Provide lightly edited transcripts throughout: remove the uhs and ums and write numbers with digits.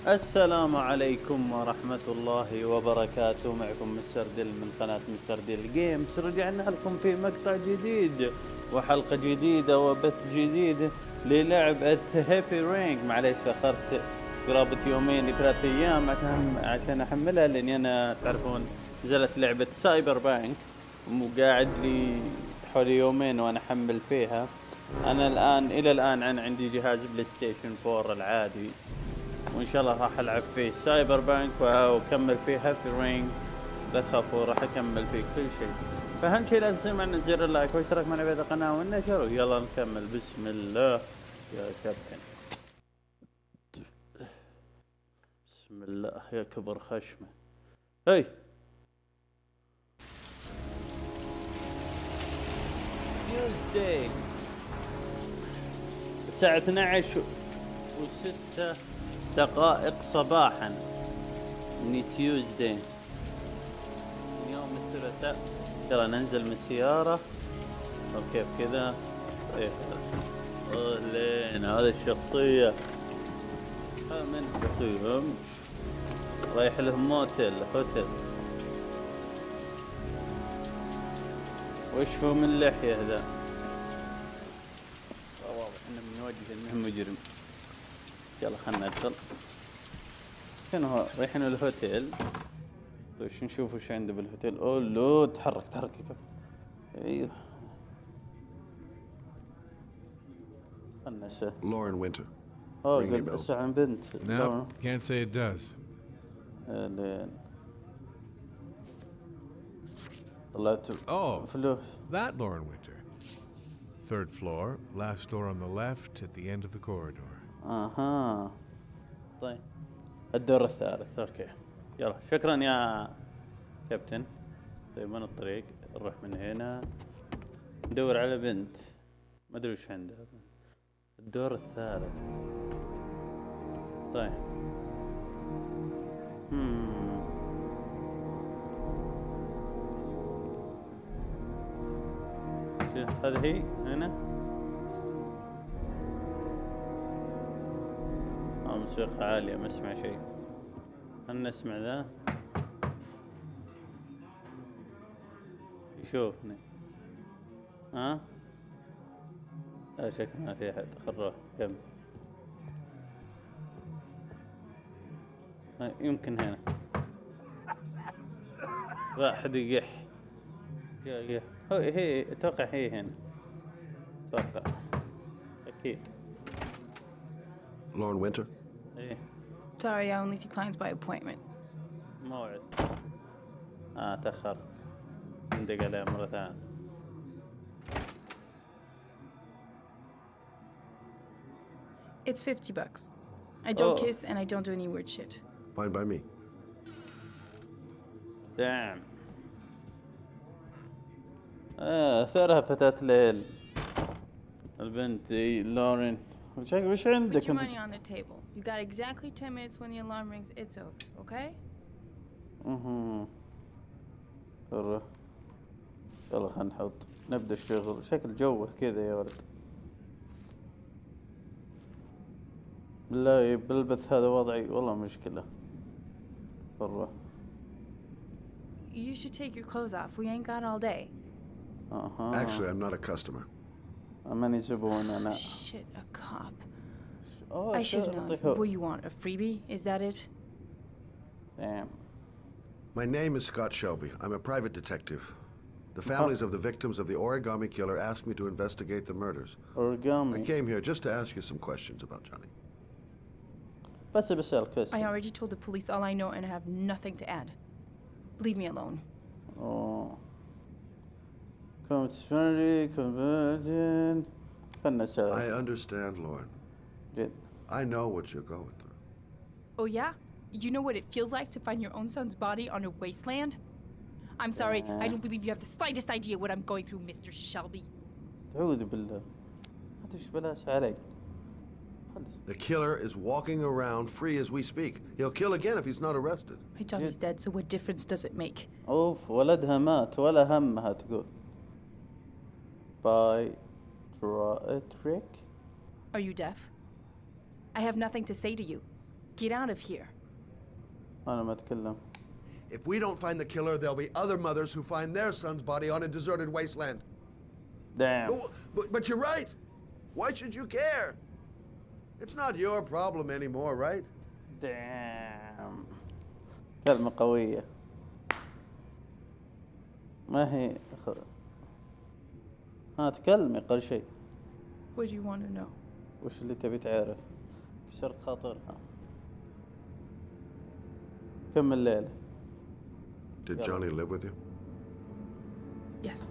السلام عليكم ورحمة الله وبركاته. معكم مستر ديل من قناة مستر ديل جيمز. رجعنا لكم في مقطع جديد وحلقة جديدة وبث جديد للعبة هيفي رينج. معليش أخرت قرابة يومين لثلاث أيام عشان أحملها، لأني أنا تعرفون نزلت لعبة سايبر بانك وقاعد لي حوالي يومين وأنا أحمل فيها. أنا إلى الآن أنا عندي جهاز بلاي ستيشن 4 العادي، وان شاء الله راح العب فيه سايبر بانك واكمل فيه هابي رينج. لا تخافوا راح اكمل فيه كل شيء. فاهم شيء لازم تسوي معنا زر اللايك واشتراك معنا في القناه والنشر، ويلا نكمل. بسم الله يا كابتن، بسم الله يا كبر خشمه. هي تيوزداي الساعة 12 و6 دقائق صباحا من تيوزداي يوم الثلاثاء. يلا ننزل من السيارة. وكيف كذا؟ لين هذه الشخصية، هذا من الشخصية رايح لهم هوتيل. وش هو من اللحية ذا؟ واضح انه من وجه انه مجرم. يلا خلنا ندخل. كان هو رايحين الهوتيل. وش نشوف وش عنده بالهوتيل؟ اوه لو تحرك ايوه خلنا نسه. Lauren Winter. قلت بس عن بنت. No, can't say it does. لين طلعت فلوس. That Lauren Winter. Third floor, last door on the left at the end of the corridor. اها طيب الدور الثالث. اوكي يلا شكرا يا كابتن. طيب من الطريق؟ نروح من هنا ندور على بنت ما ادري وش عندها. الدور الثالث. طيب هذه هي هنا. موسيقى عالية ما اسمع شيء. خلنا نسمع ذا يشوفني. ها لا شك ما في احد. خروح كم يمكن هنا واحد يقح. هي اتوقع هي هنا. اتوقع اكيد. Lauren Winter? ايه Sorry, I only see clients by appointment. موعد. تأخرت. ندق عليه مرة ثانية. It's $50. I don't kiss and I don't do any weird shit. Fine by me. دعم. ثرها فتاة ليل البنت لورين. وش عندك؟ Put your money on the table. You got exactly 10 minutes when the alarm rings. It's over, okay? يلا خلنا نحط نبدأ الشغل. شكل جوه كذا يا ولد. بالله بالبث هذا وضعي والله مشكلة. You should take your clothes off. We ain't got all day. Actually, I'm not a customer. ماني زبون أنا. Shit, a cop. I should have known. What you want, a freebie? Is that it? Damn. My name is Scott Shelby. I'm a private detective. The families of the victims of the origami killer asked me to investigate the murders. Origami. I came here just to ask you some questions about Johnny. I already told the police all I know and I have nothing to add. Leave me alone. Oh. Converting. I understand, Lauren. I know what you're going through. Oh yeah? You know what it feels like to find your own son's body on a wasteland? I'm sorry, I don't believe you have the slightest idea what I'm going through, Mr. Shelby. أعوذ بالله. هاتش بلاش عليك. The killer is walking around free as we speak. He'll kill again if he's not arrested. My Johnny's dead, so what difference does it make? أوف ولدها مات ولا همها تقول. By trick? Are you deaf? I have nothing to say to you. get out of here. أنا ما أتكلم. If we don't find the killer, there'll be other mothers who find their son's body on a deserted wasteland. Damn. But you're right. Why should you care? It's not your problem anymore, right? Damn. كلمة قوية. ما هي ها تكلمي أقل شيء. What do you want to know? وش اللي تبي تعرف؟ كسرت خاطرها. كم الليلة؟ Did Johnny live with you? Yes.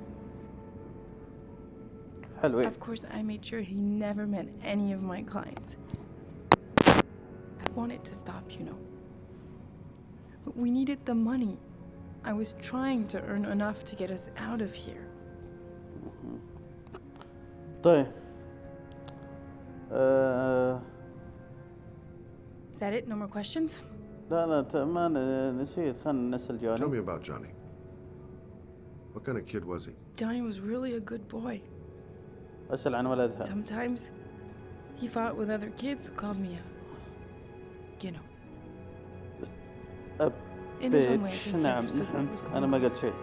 حلوين. Of course, I made sure he never met any of my clients. I wanted to stop, you know. But we needed the money. I was trying to earn enough to get us out of here. طيب. Is that it? No more questions? لا ما نسيت خلنا نسأل Tell me جوني. about Johnny. What kind of kid was he? Johnny was really a good boy. أسأل عن ولدها. Sometimes he fought with other kids who called me a, you know. In his own way, I بيتش. think he نعم understood what was going أنا ما on. قلت شيء.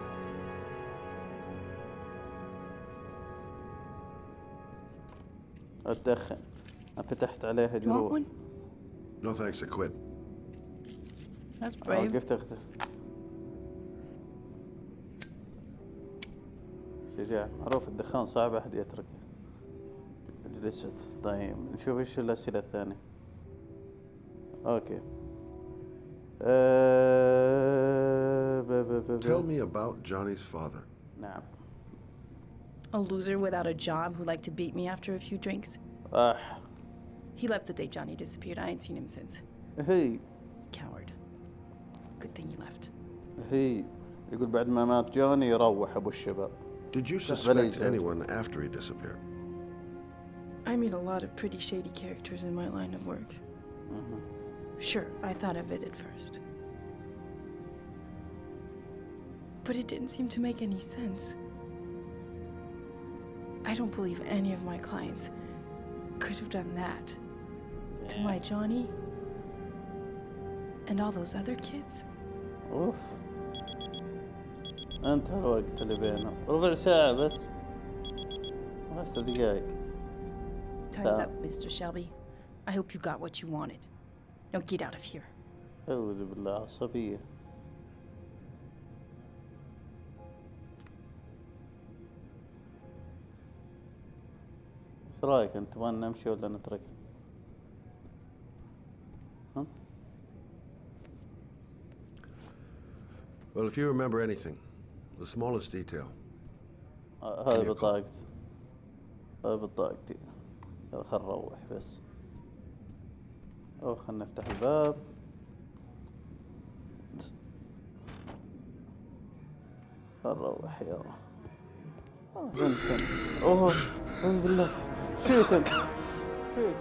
أتدخن. فتحت عليها You want جروح. one? No thanks, I quit. That's brave. وقفت أختك. شجاع. معروف الدخان صعب أحد يتركه. جلست. طيب نشوف إيش الأسئلة الثانية. أوكي. Tell me about Johnny's father. نعم. A loser without a job who liked to beat me after a few drinks. He left the day Johnny disappeared. I ain't seen him since. هي Coward. Good thing he left. هي يقول بعد ما مات جوني يروح أبو الشباب. Did you Village, suspect village. anyone after he disappeared? I meet a lot of pretty shady characters in my line of work. Sure, I thought of it at first. But it didn't seem to make any sense. I don't believe any of my clients could have done that to my Johnny and all those other kids. أوف. انتهى الوقت اللي بينهم. ربع ساعة بس. 5 دقايق. Time's up, Mr. Shelby. I hope you got what you wanted. Now get out of here. أعوذ بالله عصبية. ايش رايك انت تبغى نمشي ولا نترك؟ ها؟ Well, if you remember anything, the smallest detail, هذه بطاقتي. هذه بطاقتي. يلا خل نروح بس. خلنا نفتح الباب. خل نروح يلا. بنتن. اوه اعوذ بالله. فيك انت. فيك.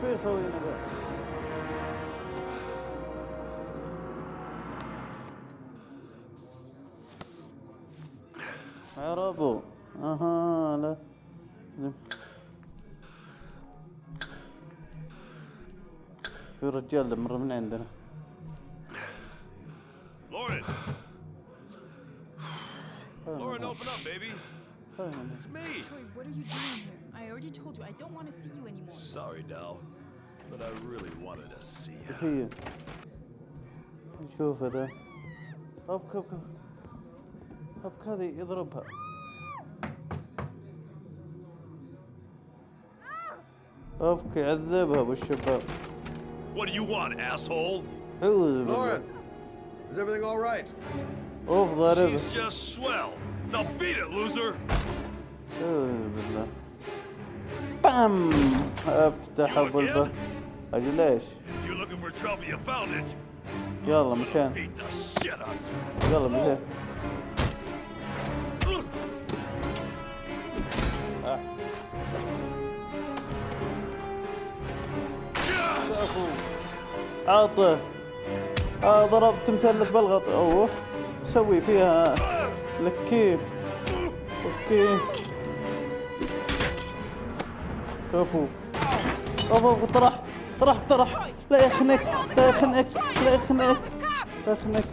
فيك خوينا بقى. عربو. اها لا. في رجال مر من عندنا. Lauren! Lauren, open up, baby. It's me. Troy, what are you doing here? I already told you I don't want to see you anymore. Sorry, Dal, but I really wanted to see you. هي. شوف هذا. ابكى. هذه يضربها. ابكي عذبها بالشباب. What do you want, asshole? أعوذ بالله. Lauren, is everything all right? اوف ضاربها. She's just swell. Now beat it, loser. أعوذ بالله. بام. افتح ابو الباب. اجل ليش؟ If you're looking for trouble, you found it. يلا مشان. Beat the shit out of you. يلا مشان. عاطه. ضربت متلف بالغط. اوه سوي فيها لكيف. اوكي كفو. اوه طرح طرح طرح. لا يخنق لا يخنق لا يخنق لا يخنق.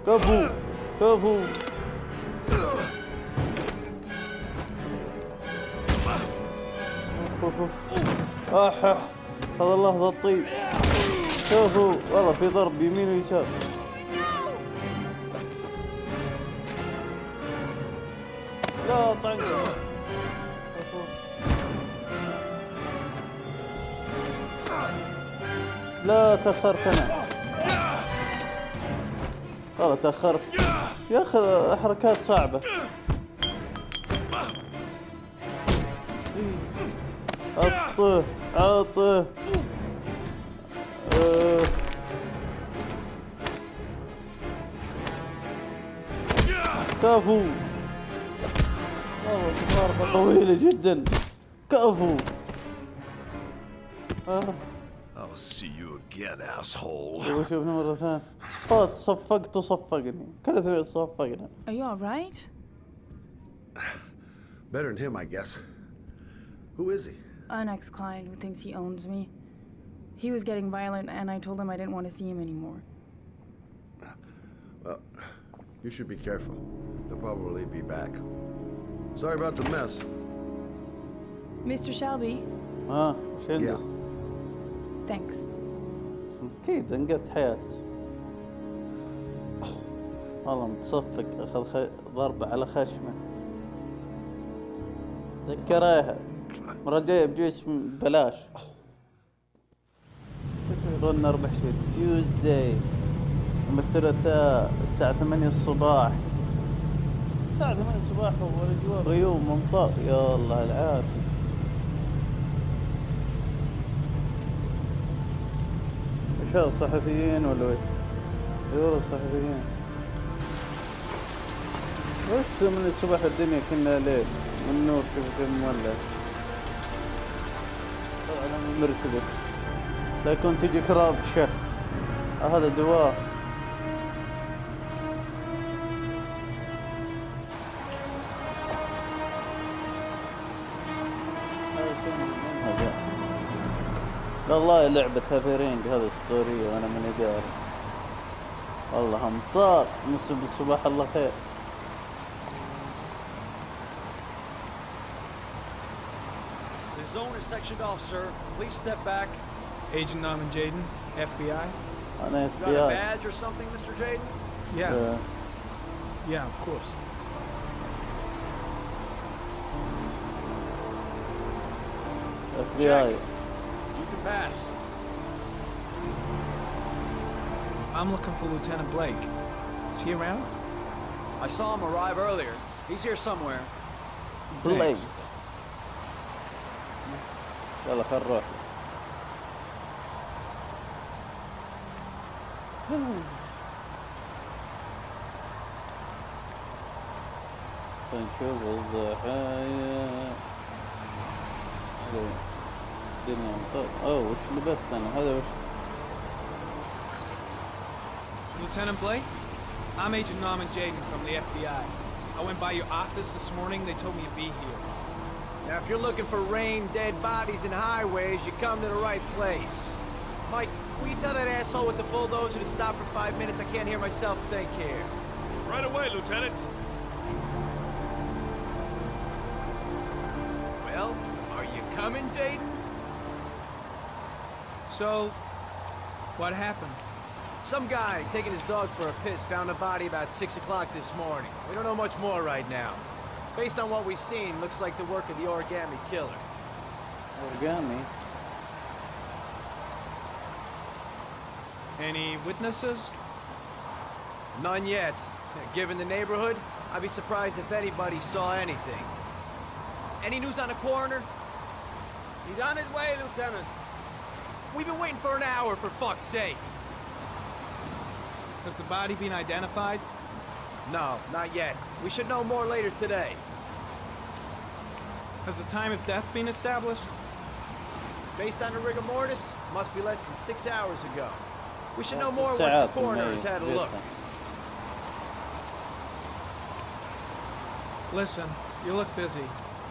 كفو كفو. هذا الله ذا الطيب. شوفوا والله في ضرب يمين ويسار. لا طعنه. لا تأخرت أنا والله تأخرت يا أخي. حركات صعبة. عطه عطه. كفو. والله ضربة طويلة جدا. كفو. I'll see you again, asshole. شوفني مرة ثانية. صفقت وصفقني. كلنا صفقنا. Are you alright? Better than him, I guess. Who is he? An ex-client who thinks he owns me. He was getting violent and I told him I didn't want to see him anymore. Well, you should be careful. They'll probably be back. Sorry about the mess. Mr. Shelby, وش عندك؟ Yeah. thanks. أكيد انقذت حياتي. والله متصفق. أخذ ضربة على خشمه. ذكريها مرة جاية بجيش ببلاش. يقولنا 24 تيوزداي يوم الثلاثاء الساعة 8 الصباح. الساعة 8 الصباح والأجواء غيوم ممطر. يا الله العافية. ايش هذا الصحفيين ولا وش؟ ايوه الصحفيين. وش من الصباح الدنيا كنا ليل والنور كيف مولع. طلع لنا مرتبط. لا يكون تجيك رابشة. هذا دواء. والله لعبة هافيرينج هذه اسطورية وانا من داري. والله امطار من الصباح. الله خير. The zone is sectioned off, sir. Please step back. Agent Norman Jaden, FBI? انا You got a badge or something, Mr. Jaden? Yeah. Yeah, of course. FBI. You can pass. I'm looking for Lieutenant Blake. Is he around? I saw him arrive earlier. He's here somewhere. بليك. يلا خل نروح. نشوف الضحايا. الدنيا مطر. اوه وش لبست انا هذا وش؟ Lieutenant Blake? I'm Agent Norman Jaden from the FBI. I went by your office this morning. They told me you'd be here. Now, if you're looking for Rein, dead bodies, and highways, you come to the right place. Mike, will you tell that asshole with the bulldozer to stop for 5 minutes? I can't hear myself think here. Right away, Lieutenant. Well, are you coming, Jaden? So, what happened? Some guy taking his dog for a piss found a body about 6 o'clock this morning. We don't know much more right now. Based on what we've seen, looks like the work of the origami killer. Origami? Any witnesses? None yet. Given the neighborhood, I'd be surprised if anybody saw anything. Any news on the coroner? He's on his way, Lieutenant. We've been waiting for an hour, for fuck's sake. Has the body been identified? No, not yet. We should know more later today. Has the time of death been established? Based on the rigor mortis, must be less than 6 hours ago. We should know more once ساعات the coroner has had a look. Listen, you look busy.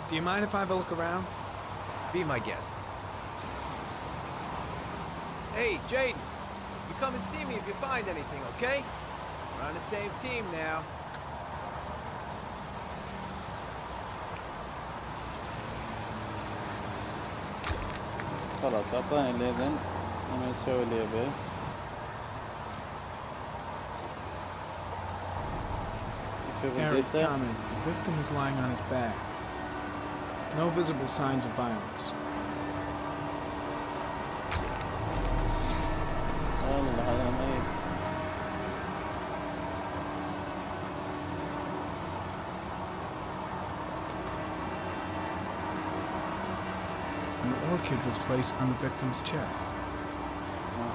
Do you mind if I have a look around? Be my guest. Hey, Jaden. You come and see me if you find anything, okay? We're on the same team now. خلاص اعطاني الاذن انا اسوي اللي يبيه. Harry, comment. The victim is lying on his back. No visible signs of violence. والله هذا ميت. An orchid was placed on the victim's chest.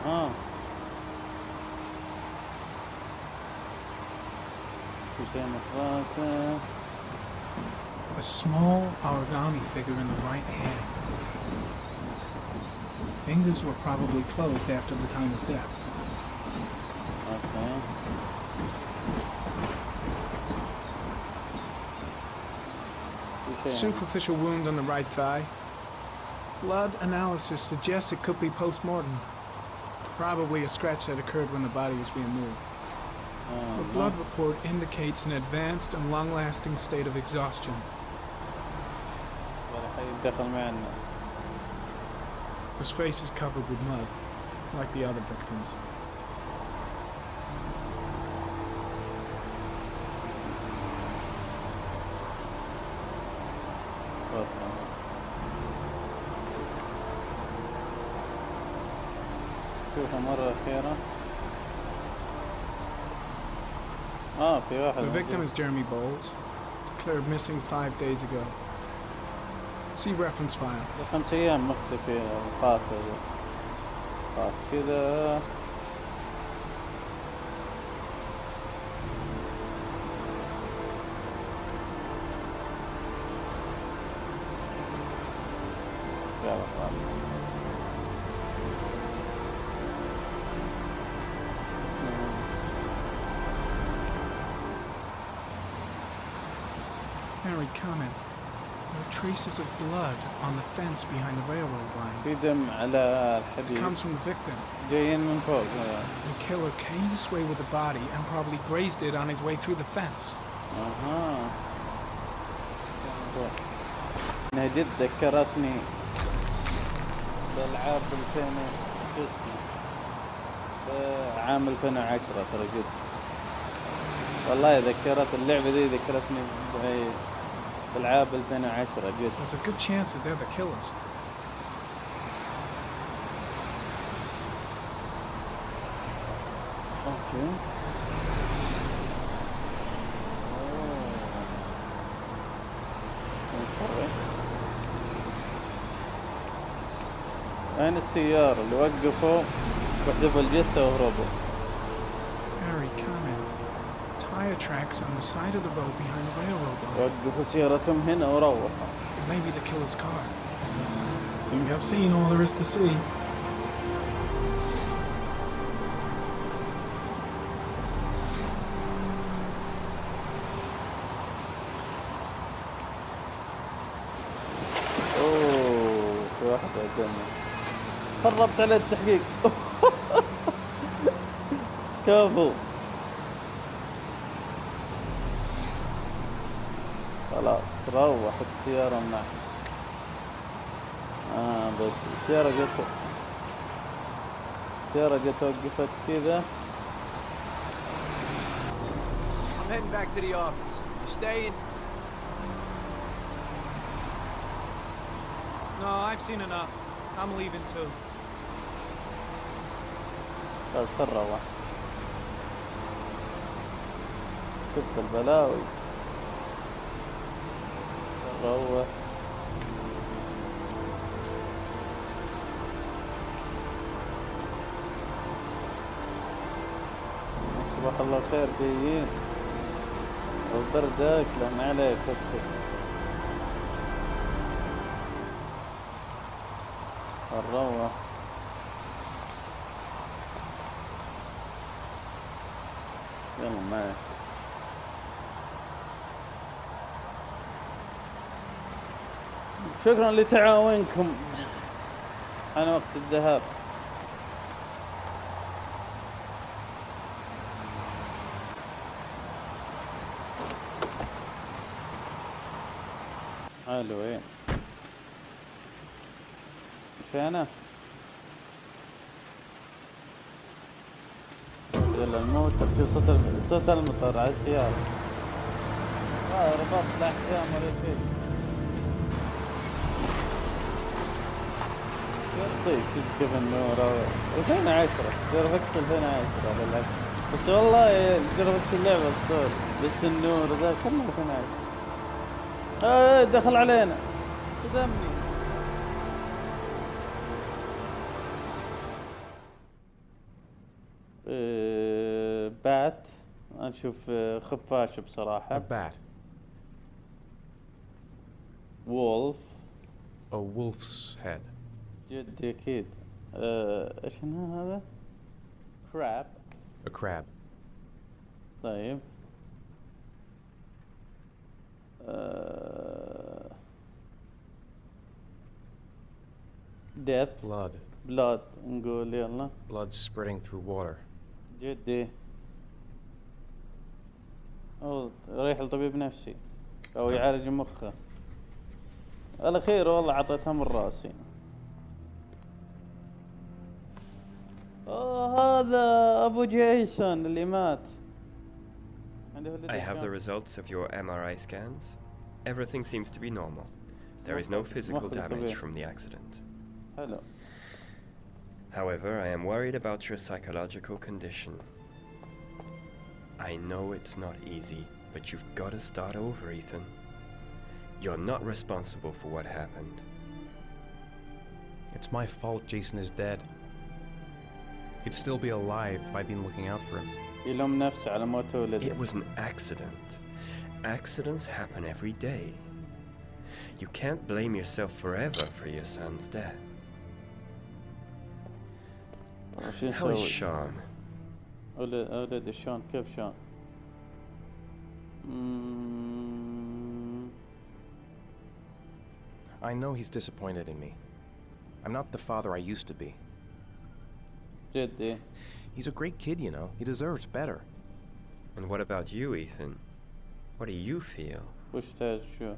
اها. في شيء مخاطر. A small origami figure in the right hand. Fingers were probably closed after the time of death. اوكي. في شيء. Superficial wound on the right thigh. Blood analysis suggests it could be post-mortem. Probably a scratch that occurred when the body was being moved. The blood report indicates an advanced and long-lasting state of exhaustion. يدخل معنا. His face is covered with mud, like the other victims. شوفها مرة أخيرة. في واحد. The victim is Jeremy Bowles, declared missing 5 days ago. See reference file. 5 أيام مختفي القاتل. خلاص كذا. يلا خلاص. Harry, comment. There are traces of blood on the fence behind the railroad line. في دم على It الحديد. comes from the victim. جايين من فوق. The killer came this way with the body and probably grazed it on his way through the fence. اها. انها جد ذكرتني بألعاب 2000 شو اسمه عام 2010 ترى جد. والله ذكرت اللعبة دي ذكرتني بألعاب 2010 جد. There's a good chance that they're the killers. اوكي. وين السيارة اللي وقفوا وحذفوا الجثة وهربوا؟ Harry, comment. Tire tracks on the side of the road behind the railroad line. وقفوا سيارتهم هنا وروحوا. It may be the killer's car. We have seen all there is to see. اوه في واحدة قدامنا. قربت على التحقيق. كفو. خلاص روحت السيارة معك. بس السيارة جت وقفت كذا. I'm heading back to the office. You staying? No, I've seen enough. I'm leaving too. بس روح. شفت البلاوي. روح. صباح الله خير جايين. البرد اكله ما عليك اكتب. نروح. يلا معك. شكرا لتعاونكم عن وقت الذهاب. حلوين. مشينا. يلا الموت. شوف صوت المطر على السيارة. رباط الأحكام ولا شيء. يعطيك كيف النور. وفين 10 جرافيكس 2010 على العكس. بس والله جرافيكس اللعبة اسطوري. بس النور ذا كله 2010. دخل علينا. صدمني. بات. نشوف خفاش بصراحة. A bat. وولف. A wolf's head. جدي أكيد. إيش هذا؟ crab. A crab. طيب. death. Blood. نقول يلا. Blood spreading through water. جدي. رايح لطبيب نفسي أو يعالج مخه. الأخير والله عطيتها من راسي. هذا أبو جيسون اللي مات. I have the results of your MRI scans. Everything seems to be normal. There is no physical damage from the accident. Hello. However, I am worried about your psychological condition. I know it's not easy, but you've got to start over, Ethan. You're not responsible for what happened. It's my fault Jason is dead. He'd still be alive if I'd been looking out for him. يلوم نفسه على موت ولده. It was an accident. Accidents happen every day. You can't blame yourself forever for your son's death. How is Sean? ولد شلون كيف شلون؟ I know he's disappointed in me. I'm not the father I used to be. جدي. He's a great kid, you know. He deserves better. And what about you, Ethan? What do you feel? وش تاج شو؟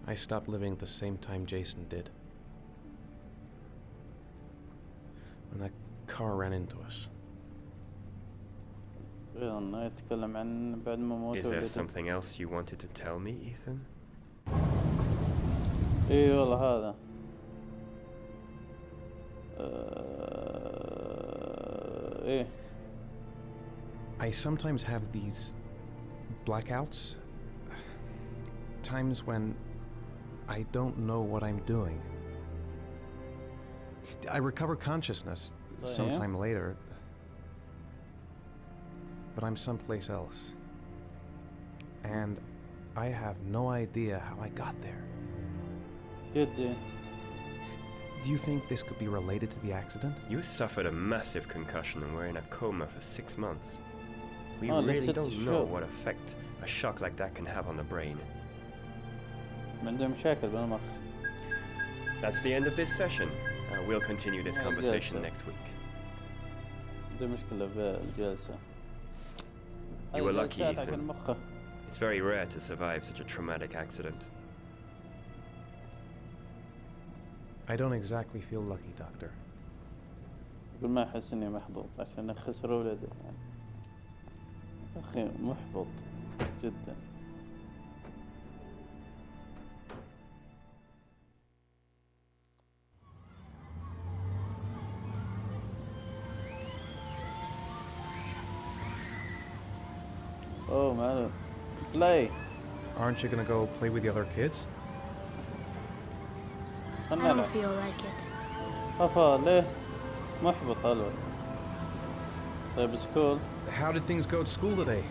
I stopped living at the same time Jason did. When that car ran into us. يتكلم عن بعد ما موت Is there ولده. something else you wanted to tell me, Ethan? اي والله هذا. ايه. I sometimes have these blackouts. Times when I don't know what I'm doing. I recover consciousness sometime later, but I'm someplace else. And I have no idea how I got there. جدي. Do you think this could be related to the accident? You suffered a massive concussion and were in a coma for 6 months. We Oh, really let's don't sit know sure. what effect a shock like that can have on the brain. عنده مشاكل بالمخ. That's the end of this session. We'll continue this conversation next week. عنده مشكلة بالجلسة. You were lucky, هذه جلسات Ethan. عشان مخه. It's very rare to survive such a traumatic accident. I don't exactly feel lucky, Doctor. يقول ما أحس إني محظوظ عشان خسر ولده. أخي محبط جدا. Oh man, play. Aren't you gonna go play with the other kids? I don't feel like it. أفا ليه؟ محبط هالو. طيب سكول. How did things go at school today?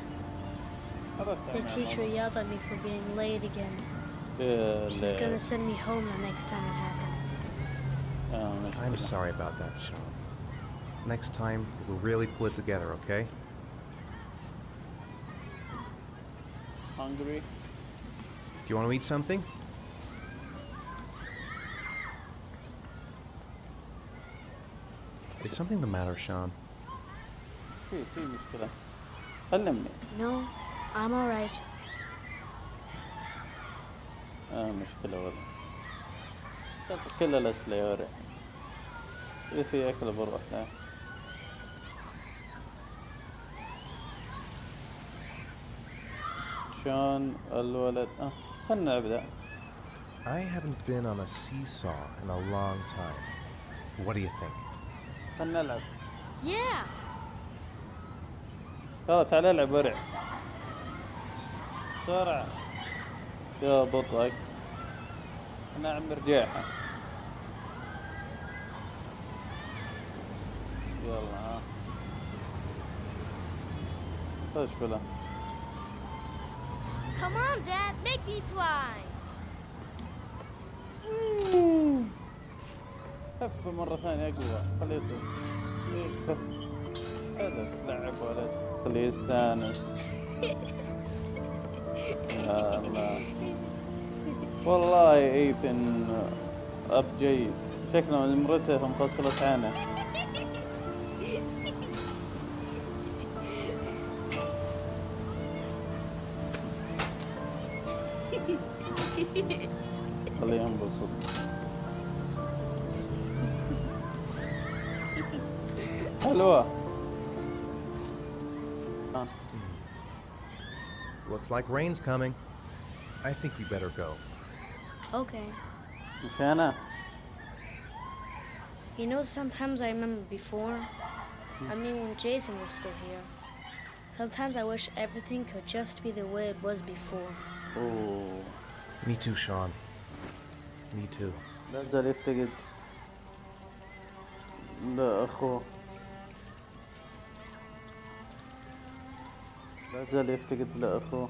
The teacher yelled at me for being late again. She's gonna send me home the next time it happens. I'm sorry about that, Sean. Next time, we'll really pull it together, okay? hungry. Do you want to eat something? Is something the matter, Sean? في مشكلة. كلمني. No, I'm alright. مشكلة ولا. كل الأسئلة يا ورع. إذا في أكل بروح له. شلون الولد؟ خلنا نبدأ. I haven't been on a seesaw in a long time. What do you think? خلنا نلعب. Yeah. يلا تعال العب ورع. بسرعة. يا بطك. أنا عم رجعها. يلا ها. خش بلا. Come on, Dad, make me fly. خف مرة ثانية أقوى. خليه يخف. هذا لعب ولد. خليه يستانس. لا لا. والله ايثن اب جيد. شكله مرته مفصلت عنه. خليه ينبسط. حلوة. Looks like rain's coming. I think we better go. Okay. مش أنا. You know, sometimes I remember before. I mean, when Jason was still here. Sometimes I wish everything could just be the way it was before. أوه. Me too, Sean. Me too. لا زال يفتقد. لا أخوه. لا زال يفتقد لأخوه.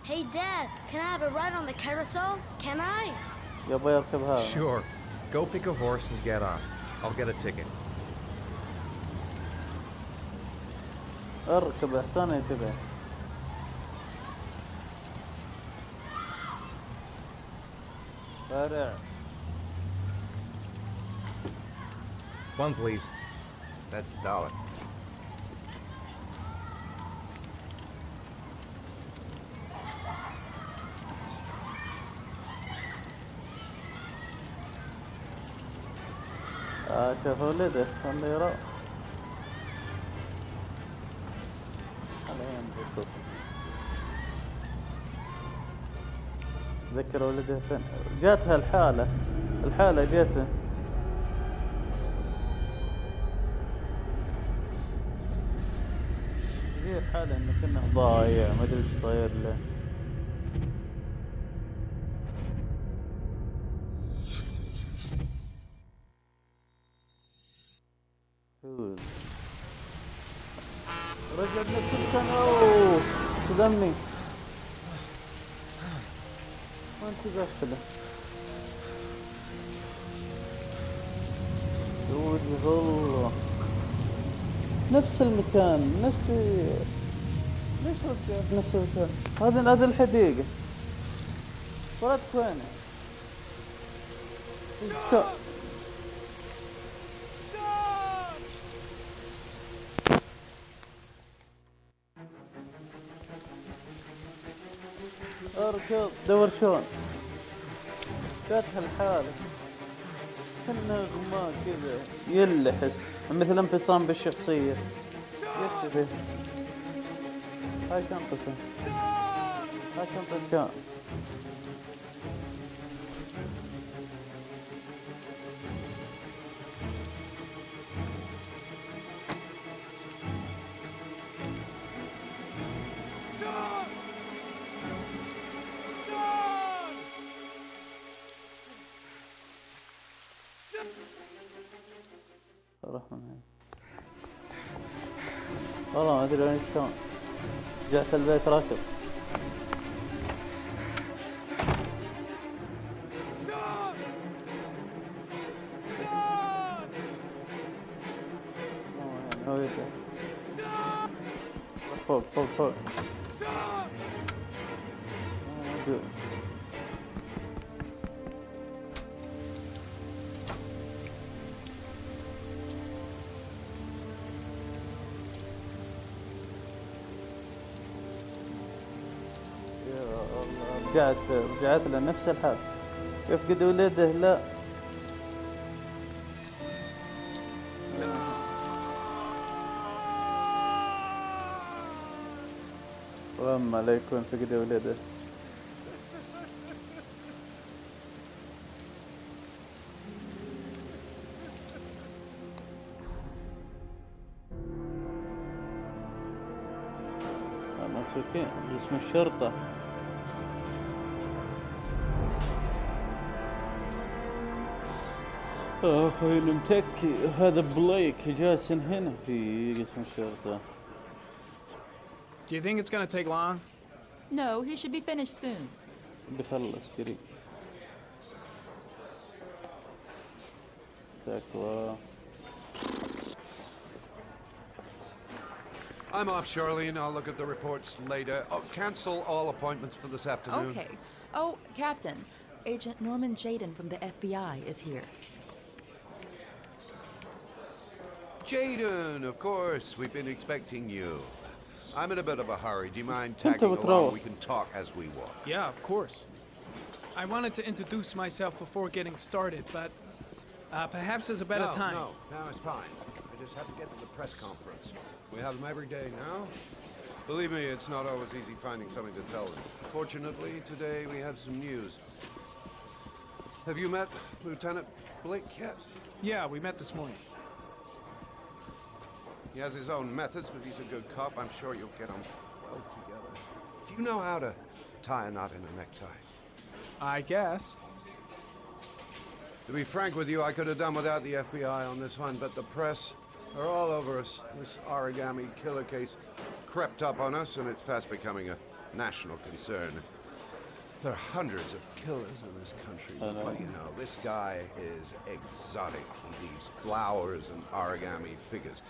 Hey, Dad, can I have a ride on the carousel? Can I? يبغى يركب هذا. Sure. Go pick a horse and get on. I'll get a ticket. اركب احسن ينتبه. بارع. One, please. That's $1. شاف ولده خليه يرى. خليه ينبسط. ذكر ولده فين جاتها الحالة جاته. هي الحالة انه كنا ضايع ما ادري ايش صاير له. رجع بنفس المكان. اوه صدمني. ما انتبهت له. وجه الله نفس المكان ليش رجع بنفس المكان؟ هذا الحديقة. ولدك وينه؟ اركض دور شلون جاتها الحالة. كنا غماء كذا يلحس مثل انفصام بالشخصية يشتبه. هاي شنطته. هاي شنطة كان. روح من هنا. والله ما ادري وين شلون. رجعت البيت راكب. فوق فوق فوق. رجعت لنفس الحال. يفقد ولده لا. واما لا يكون فقد ولده. ممسوكين باسم الشرطة. اخوي المتكي هذا بلايك جالس هنا في قسم الشرطة. Do you think it's gonna take long? No, he should be finished soon. بيخلص قريب. تقوى. I'm off, Charlene. I'll look at the reports later. Oh, cancel all appointments for this afternoon. Okay. Oh, Captain, Agent Norman Jaden from the FBI is here. Jaden, of course. We've been expecting you. I'm in a bit of a hurry. Do you mind tagging along? We can talk as we walk. Yeah, of course. I wanted to introduce myself before getting started, but perhaps there's a better time. No, it's fine. I just have to get to the press conference. We have them every day now. Believe me, it's not always easy finding something to tell them. Fortunately, today we have some news. Have you met Lieutenant Blake yet? Yeah, we met this morning. He has his own methods, but he's a good cop. I'm sure you'll get on well together. Do you know how to tie a knot in a necktie? I guess. To be frank with you, I could have done without the FBI on this one, but the press are all over us. This origami killer case crept up on us, and it's fast becoming a national concern. There are hundreds of killers in this country. But you know, this guy is exotic. He leaves flowers and origami figures.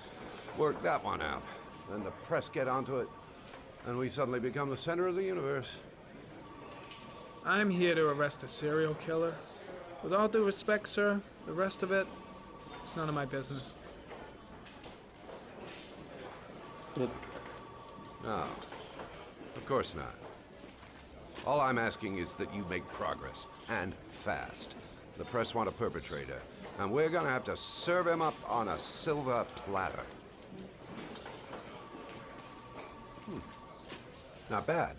Work that one out. Then the press get onto it, and we suddenly become the center of the universe. I'm here to arrest a serial killer. With all due respect, sir, the rest of it, it's none of my business. No, of course not. All I'm asking is that you make progress, and fast. The press want a perpetrator, and we're gonna have to serve him up on a silver platter. Not bad.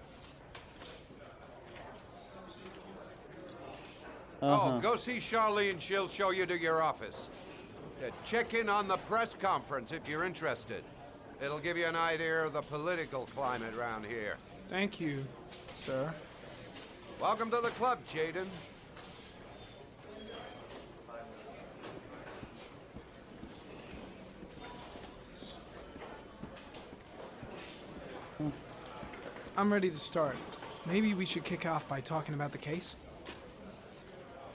Oh, go see Charlene. She'll show you to your office. Check in on the press conference if you're interested. It'll give you an idea of the political climate around here. Thank you, sir. Welcome to the club, Jaden. I'm ready to start. Maybe we should kick off by talking about the case?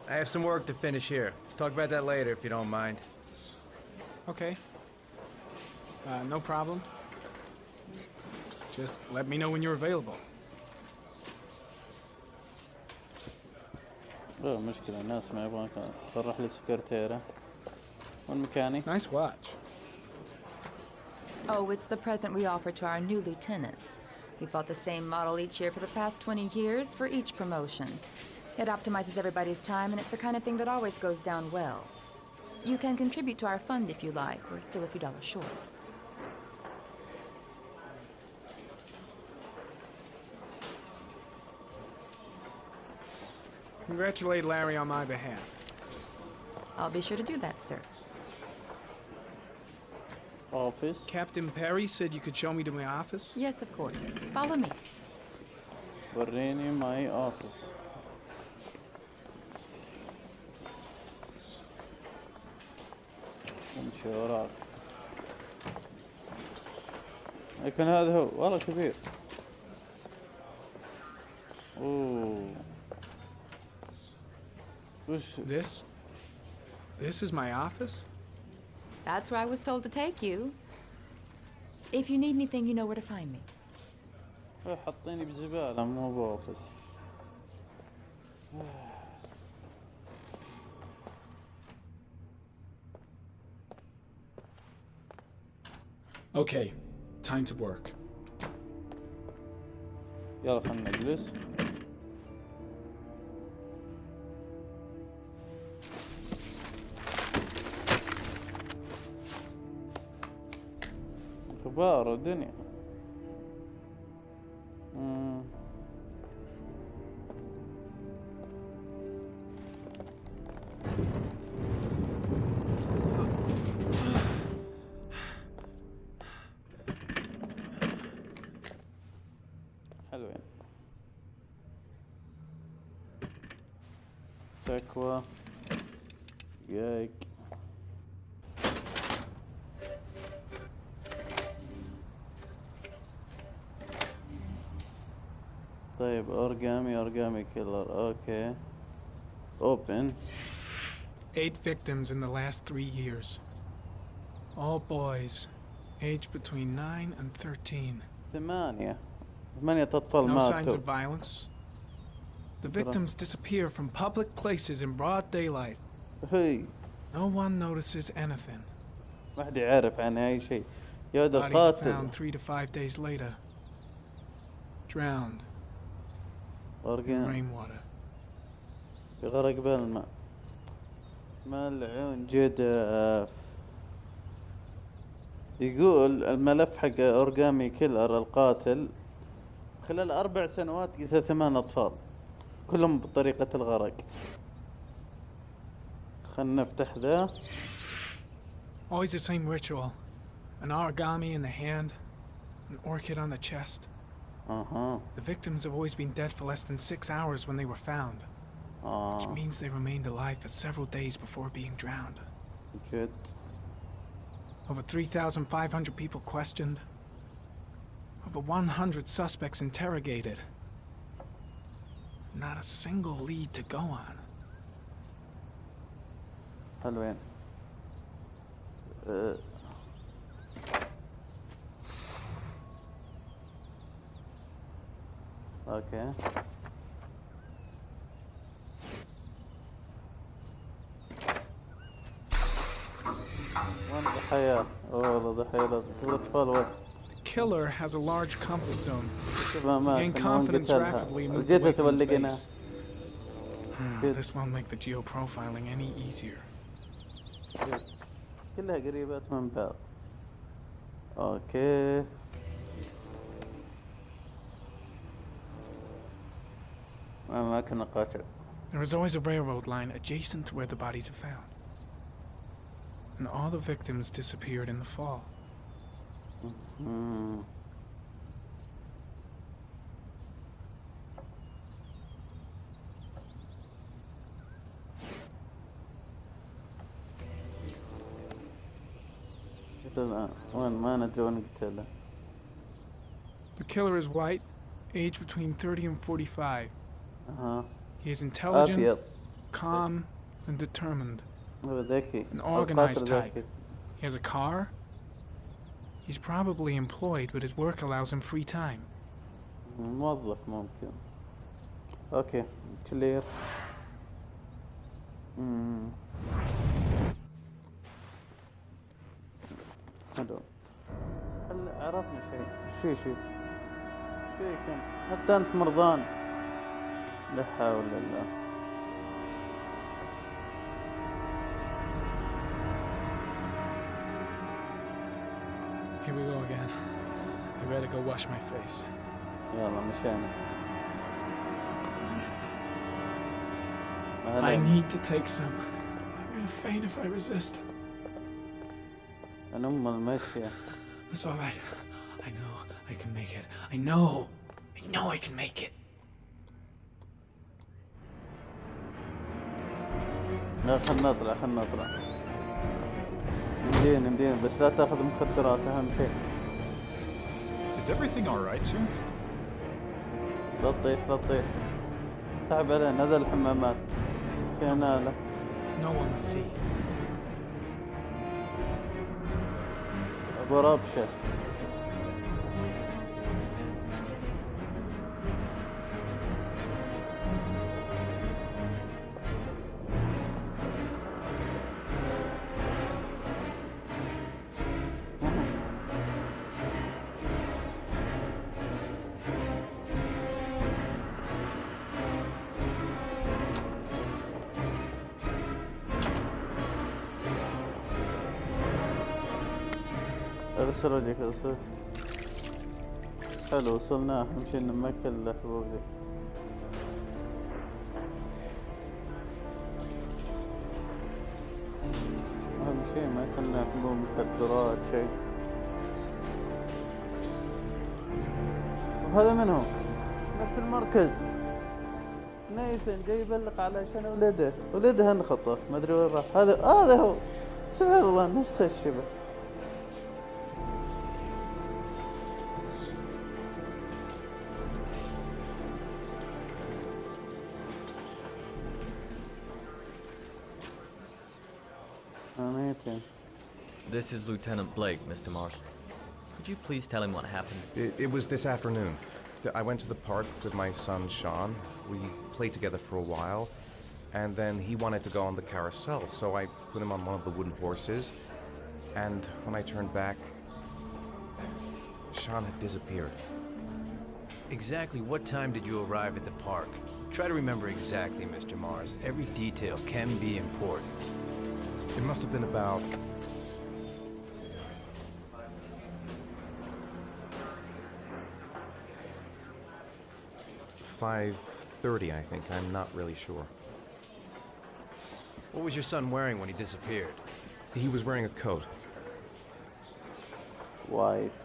I have some work to finish here. Let's talk about that later if you don't mind. Okay. No problem. Just let me know when you're available. مشكلة الناس ما يبغون نروح للسكرتيرة والميكانيك. Nice watch. Oh, it's the present we offer to our new lieutenants. We've bought the same model each year for the past 20 years for each promotion. It optimizes everybody's time, and it's the kind of thing that always goes down well. You can contribute to our fund if you like. We're still a few dollars short. Congratulate Larry on my behalf. I'll be sure to do that, sir. Office. Captain Perry said you could show me to my office? Yes, of course. Follow me. وريني my office. امشي وراك. لكن هذا هو والله كبير. اوه. This is my office? That's where I was told to take you. If you need anything, you know where to find me. حطيني بزبالة مو بوفس. Okay, time to work. يلا خلنا نجلس. اخبار الدنيا. حلوين. تكوى ياك. طيب origami killer. Okay. Open. 8 victims in the last 3 years. All boys, aged between 9 and 13. 8 أطفال No signs ماتوا. of violence. The victims disappear from public places in broad daylight. هي No one notices anything. ما حد يعرف عن أي شيء. يا ده Bodies are قاتل. found 3 to 5 days later. Drowned in organ rainwater. يغرق بالماء. ملعون جداف. يقول الملف حق أورجامي كيلر القاتل خلال 4 سنوات قتل 8 أطفال كلهم بطريقة الغرق. خلنا نفتح ذا. Always the same ritual. An origami in the hand, an orchid on the chest. The victims have always been dead for less than 6 hours when they were found. Which means they remained alive for several days before being drowned. Good. Over 3,500 people questioned. Over 100 suspects interrogated. Not a single lead to go on. حلوين. اوكي. وين ضحايا؟ والله ضحايا الأطفال وين؟ The killer has a large comfort zone. ما Gain confidence rapidly and move away from space. This won't make the geoprofiling any easier. كلها قريبات من بعض. اوكي. ما كنا قاطع. There is always a railroad line adjacent to where the bodies are found. And all the victims disappeared in the fall. وين ما ندري وين قتله. The killer is white, aged between 30 and 45. He is intelligent, أبيض. calm, and determined. هو ذكي. An organized type. ذكي. He has a car. He's probably employed, but his work allows him free time. موظف ممكن. اوكي كلير. حلو. هل عرفنا شيء؟ شو كان حتى انت مرضان. لا حول الله. Here we go again. I better go wash my face. يلا مشينا. I need to take some. I'm gonna faint if I resist. أنا المشية. It's all right. I know I can make it. I know I can make it. لا خلنا نطلع. يمدينا بس لا تاخذ مخدرات أهم شيء. Is everything all right, sir? لا تطيح. تعب علينا هذا الحمامات. فينا له. No one will see. أبو رابشة. بس وجهك بس. حلو وصلنا، أهم شي نمكن الحبوب دي. أهم شي ما كنا حبوب مخدرات شيء. وهذا من هو؟ نفس المركز. نايثن جاي يبلغ علشان ولده انخطف، ما ادري وين راح. هذا هو. سبحان الله نفس الشبه. This is Lieutenant Blake, Mr. Marshall. Could you please tell him what happened? It was this afternoon. I went to the park with my son, Sean. We played together for a while, and then he wanted to go on the carousel, so I put him on one of the wooden horses, and when I turned back, Sean had disappeared. Exactly what time did you arrive at the park? Try to remember exactly, Mr. Mars. Every detail can be important. It must have been about 5:30, I think. I'm not really sure. What was your son wearing when he disappeared? He was wearing a coat. White.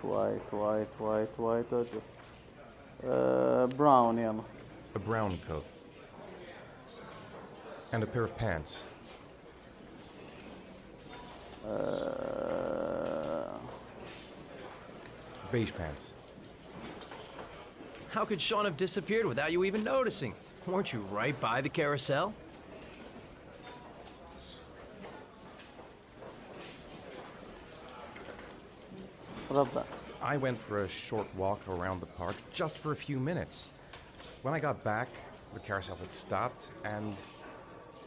Brown, yeah. A brown coat. And a pair of pants. Beige pants. How could Sean have disappeared without you even noticing? Weren't you right by the carousel? I went for a short walk around the park, just for a few minutes. When I got back, the carousel had stopped, and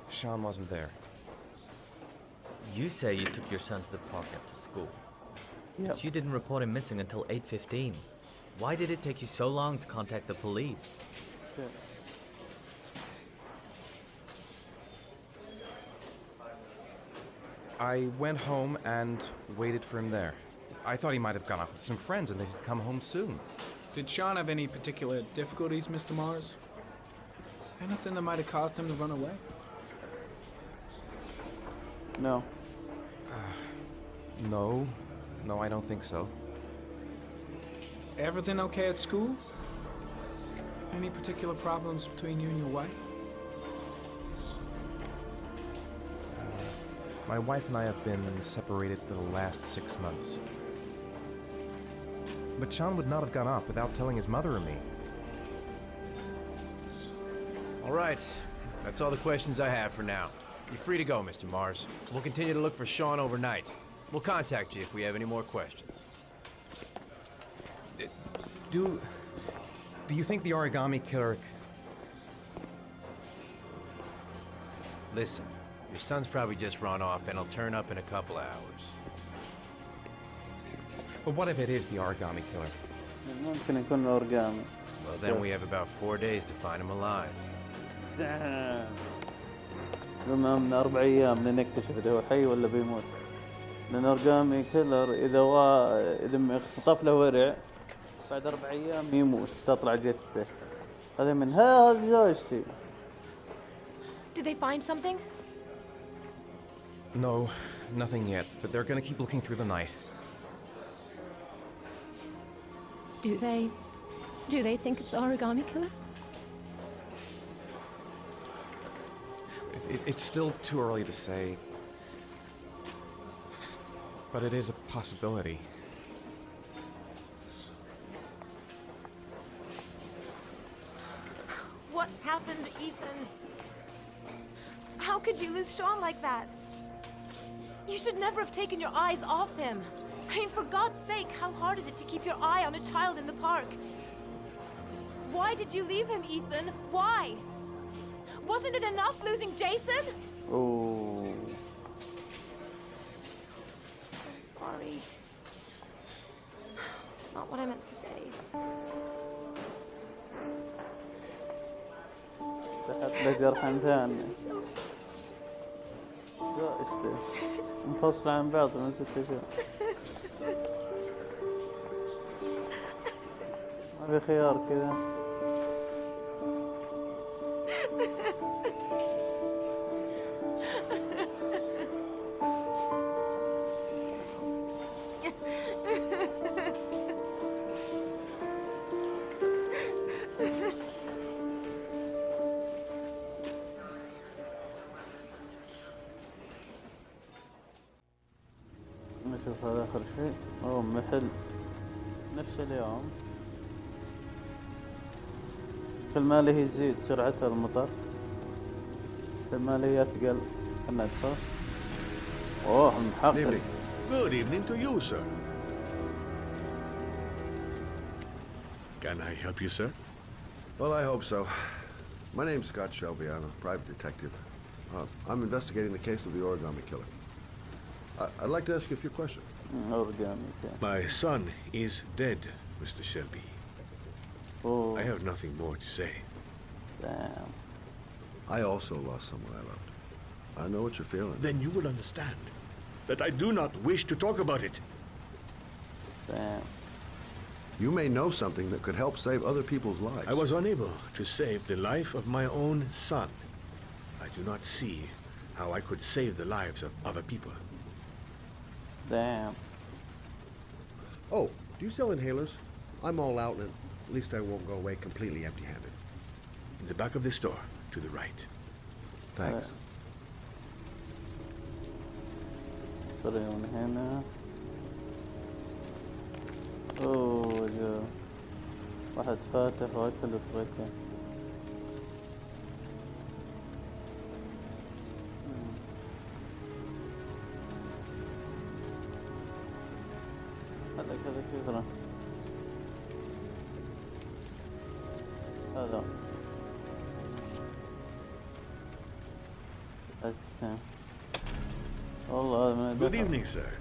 Sean wasn't there. You say you took your son to the park after school. Yep. But you didn't report him missing until 8:15. Why did it take you so long to contact the police? Yeah. I went home and waited for him there. I thought he might have gone out with some friends and they'd come home soon. Did Sean have any particular difficulties, Mr. Mars? Anything that might have caused him to run away? No. No, I don't think so. Everything okay at school? Any particular problems between you and your wife? My wife and I have been separated for the last 6 months. But Sean would not have gone off without telling his mother or me. All right. That's all the questions I have for now. You're free to go, Mr. Mars. We'll continue to look for Sean overnight. We'll contact you if we have any more questions. Do you think the origami killer... Listen, your son's probably just run off and he'll turn up in a couple hours. But what if it is the origami killer? ممكن يكون origami. Well, then we have about 4 days to find him alive. لما من 4 أيام لنكتشف إذا هو حي ولا بيموت. لأن أورجامي كيلر إذا اختطف له ورع بعد 4 أيام يموت تطلع جثته. هذا من هذه زوجتي. Did they find something? No, nothing yet, but they're gonna keep looking through the night. Do they think it's the origami killer? It's still too early to say, but it is a possibility. What happened, Ethan? How could you lose Sean like that? You should never have taken your eyes off him. I mean, for God's sake, how hard is it to keep your eye on a child in the park? Why did you leave him, Ethan? Why? Wasn't it enough losing Jason? Oh. I'm sorry. It's not what I meant to say. تحت له جرح ثاني. زوجته. انفصلوا عن بعض من 6 أشهر. ما في خيار كذا. نشوف هذا آخر شيء. أوه محل نفس اليوم. كل ما له يزيد سرعته المطر، كل ما له يثقل. خلنا ندخل. أوه محقق. Good evening to you, sir. Can I help you, sir? Well, I hope so. My name's Scott Shelby. I'm a private detective. I'm investigating the case of the origami killer. I'd like to ask you a few questions. Origami killer. My son is dead, Mr. Shelby. Oh. I have nothing more to say. Damn. I also lost someone I loved. I know what you're feeling. Then you will understand that I do not wish to talk about it. Damn. You may know something that could help save other people's lives. I was unable to save the life of my own son. I do not see how I could save the lives of other people. Damn. Oh, do you sell inhalers? I'm all out, and at least I won't go away completely empty-handed. In the back of the store, to the right. Thanks. طريقون هنا. اوه جو واحد فاتح واكل وتركه. هذا كذا كثرة. هذا أسا. والله هذا من Good evening, sir.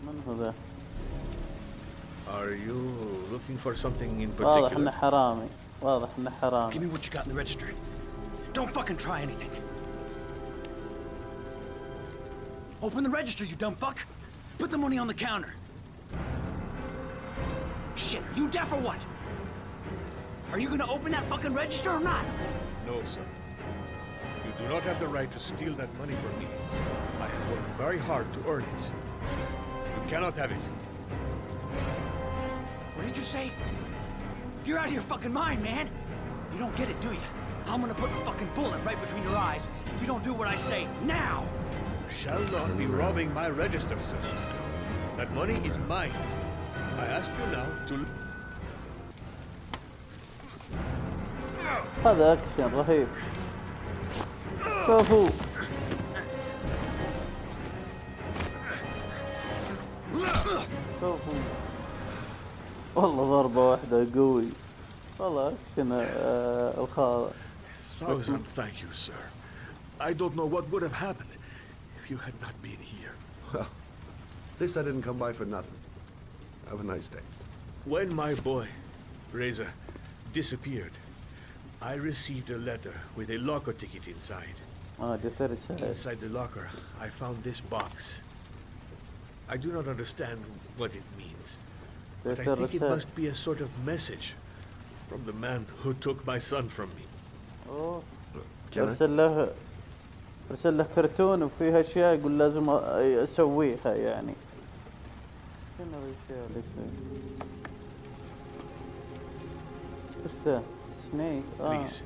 من هو ذا؟ Are you looking for something in واضح particular? انه حرامي. واضح انه حرامي. Give me what you got in the register. Don't fucking try anything. Open the register, you dumb fuck. Put the money on the counter. Shit, are you deaf or what? Are you gonna open that fucking register or not? No, sir. You do not have the right to steal that money from me. I have worked very hard to earn it. You cannot have it. What did you say? You're out of your fucking mind, man. You don't get it, do you? I'm gonna put a fucking bullet right between your eyes if you don't do what I say now. You shall not be robbing my register, sir. That money is mine. I ask you now to... هذا اكشن رهيب. شوفوا. شوفوا. والله ضربة واحدة قوي. والله اكشن الخاضع. Thousand thank you, sir. I don't know what would have happened if you had not been here. Well, at least I didn't come by for nothing. Have a nice day. When my boy, Reza, disappeared, I received a letter with a locker ticket inside. Inside the locker, I found this box. I do not understand what it means, but I think it must be a sort of message from the man who took my son from me. اوه ارسل له كرتون وفيه اشياء يقول لازم اسويها يعني. شنو الاشياء اللي يسوي؟ ايش ذا؟ سنيك. Please,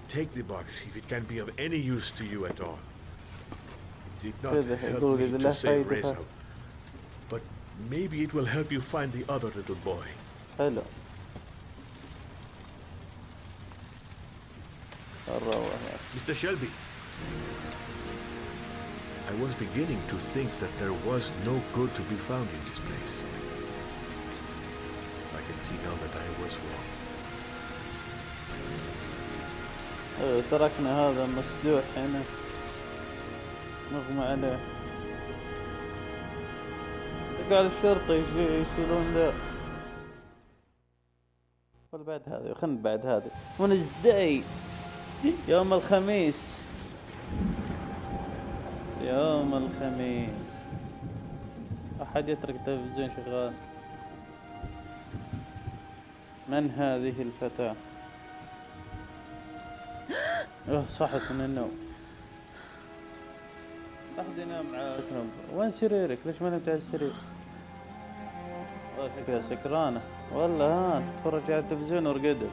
take the box if it can be of any use to you at all. It did not help me to save Reza, but maybe it will help you find the other little boy. حلو. Mr. Shelby, I was beginning to think that there was no good to be found in this place. I can see now that I was wrong. تركنا هذا مسدوح هنا مغمى عليه. قال الشرطة يشيلون ذا. ولا بعد هذا خلنا بعد هذا. ونزداي يوم الخميس. يوم الخميس أحد يترك التلفزيون شغال. من هذه الفتاة؟ صحت من النوم. أحد ينام عاكم. وين سريرك؟ ليش ما نمت على السرير؟ والله شكلها سكرانة. والله تتفرج على التلفزيون ورقدت.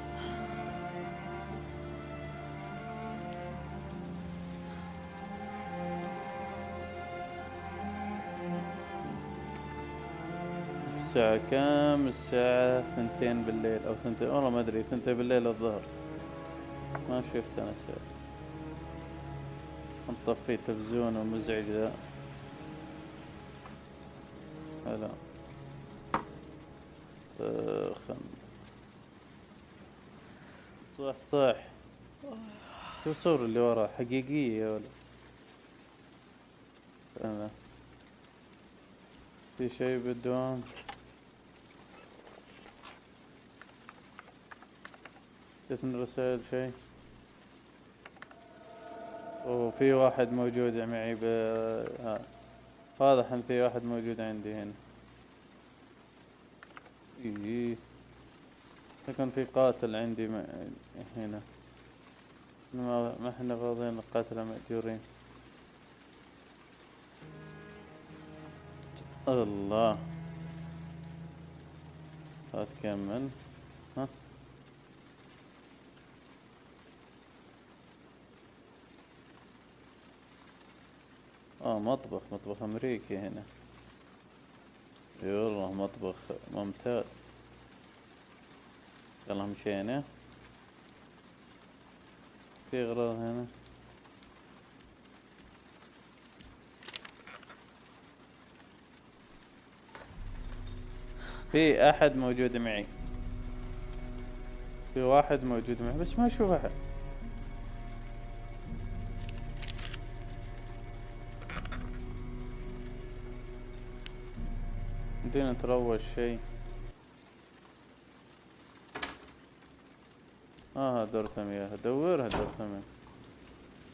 الساعة كام؟ الساعة 2 بالليل أو 2 والله ما أدري، 2 بالليل الظهر، ما شفت أنا الساعة. نطفي التلفزيون ومزعج ذا. هلا صح صح. شو الصورة اللي وراه؟ حقيقية يا ولد؟ أنا في شيء بالدوام. جتني رسائل شيء. وفي واحد موجود معي واضح ان في واحد موجود عندي هنا. ايه لكن في قاتل عندي هنا. ما احنا فاضيين القاتلة مأجورين. الله هتكمل. ها مطبخ امريكي هنا. والله مطبخ ممتاز. يلا مشينا. في اغراض هنا. في احد موجود معي. في واحد موجود معي بس ما اشوف احد. بدينا نتروج شيء. دور ثمية. دورها دور ثمية.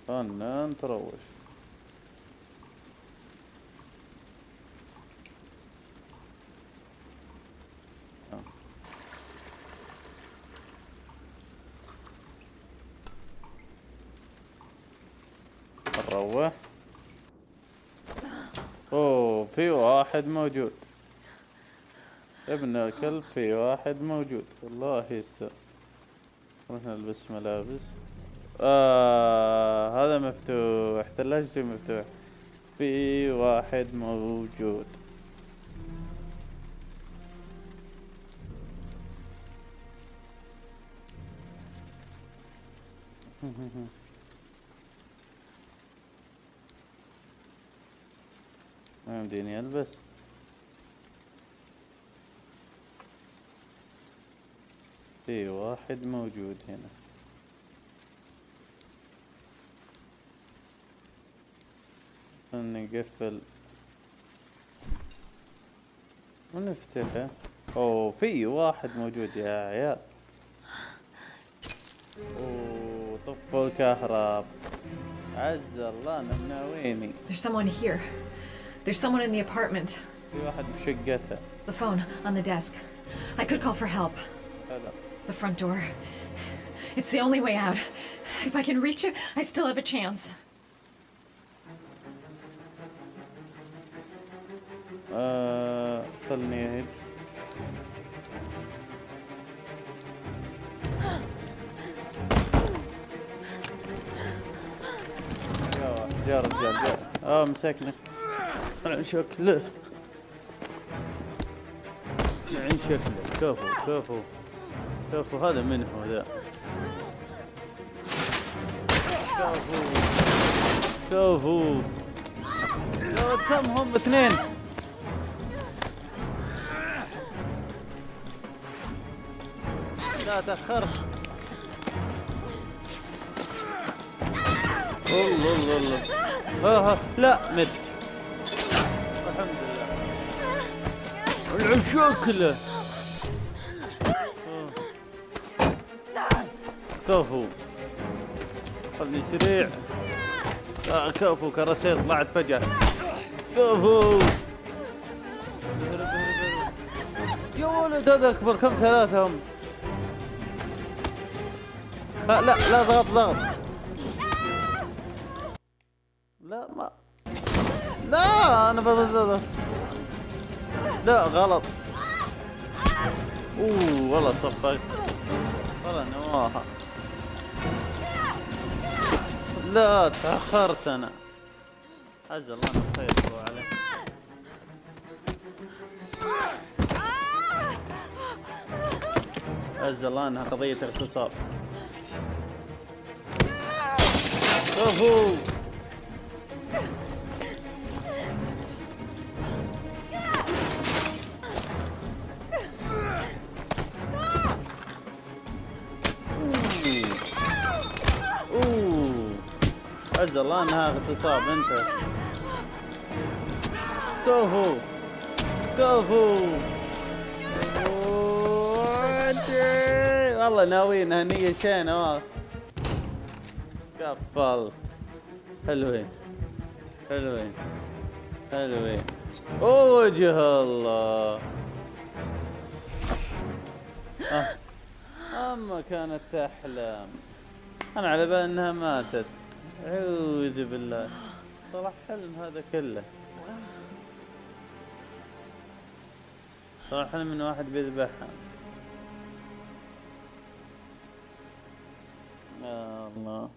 خلنا نتروج. نروح. في واحد موجود. ابن الكلب في واحد موجود. والله يستر. نروح نلبس ملابس. هذا مفتوح. ثلاجتي مفتوح. في واحد موجود. ما يمديني ألبس. في واحد موجود هنا. نقفل ونفتحه. في واحد موجود يا عيال. طفوا الكهرب. عز الله نمناويني. There's someone here. There's someone in the apartment. في واحد بشقتها. The phone on the desk. I could call for help. هلا. The front door. It's the only way out. If I can reach it, I still have a chance. خلني اهج. يا رجال مسكنك. عن شكله. عن شكله. شوفوا هذا منه ذا. شوفوا كم هم 2. لا تأخرت. الله لا مت. الحمد لله. العب شكله. كفو. خلني سريع. كفو كرتين طلعت فجأة. كفو. يا ولد هذا أكبر. كم 3 هم؟ لا لا ضغط. لا ما لا انا بضغط. لا غلط. والله صفقت. والله نواها. لا تأخرت انا. عز الله انا خير عليه. عز الله انها قضية اغتصاب. اوهو عز الله انها اغتصاب انت. كفو والله ناويين هنية شين. قفلت. حلوين وجه الله. اما كانت تحلم. انا على بالي انها ماتت. اعوذ بالله. طلع حلم هذا كله. طلع حلم من واحد بيذبحها. يا الله.